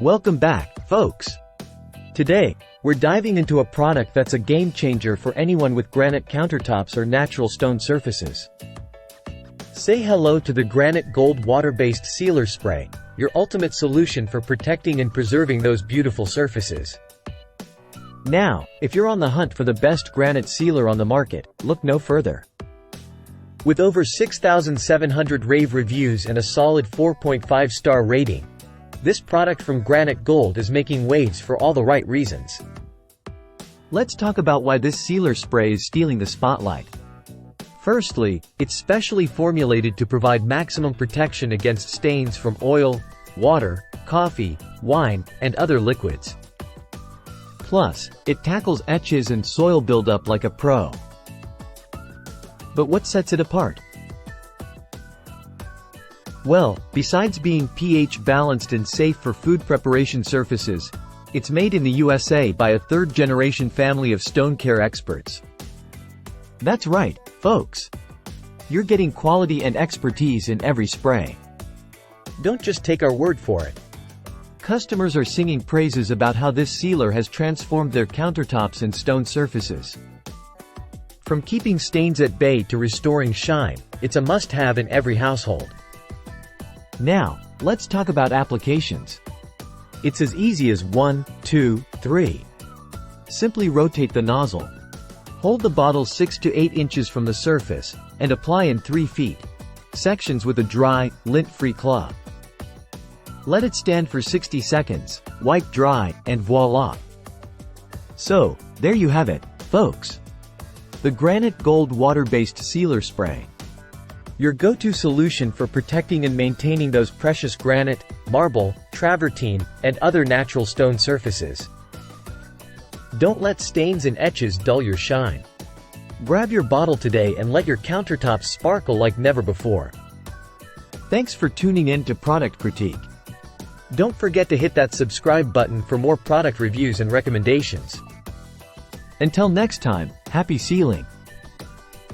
Welcome back, folks. Today, we're diving into a product that's a game changer for anyone with granite countertops or natural stone surfaces. Say hello to the Granite Gold water-based sealer spray, your ultimate solution for protecting and preserving those beautiful surfaces. Now, if you're on the hunt for the best granite sealer on the market, look no further. With over 6,700 rave reviews and a solid 4.5-star rating, this product from Granite Gold is making waves for all the right reasons. Let's talk about why this sealer spray is stealing the spotlight. Firstly, it's specially formulated to provide maximum protection against stains from oil, water, coffee, wine, and other liquids. Plus, it tackles etches and soil buildup like a pro. But what sets it apart? Well, besides being pH balanced and safe for food preparation surfaces, it's made in the USA by a third-generation family of stone care experts. That's right, folks. You're getting quality and expertise in every spray. Don't just take our word for it. Customers are singing praises about how this sealer has transformed their countertops and stone surfaces. From keeping stains at bay to restoring shine, it's a must-have in every household. Now, let's talk about applications. It's as easy as 1, 2, 3. Simply rotate the nozzle. Hold the bottle 6 to 8 inches from the surface, and apply in 3 feet sections with a dry, lint-free cloth. Let it stand for 60 seconds, wipe dry, and voila! So, there you have it, folks. The Granite Gold water-based sealer spray. Your go-to solution for protecting and maintaining those precious granite, marble, travertine, and other natural stone surfaces. Don't let stains and etches dull your shine. Grab your bottle today and let your countertops sparkle like never before. Thanks for tuning in to Product Critique. Don't forget to hit that subscribe button for more product reviews and recommendations. Until next time, happy sealing!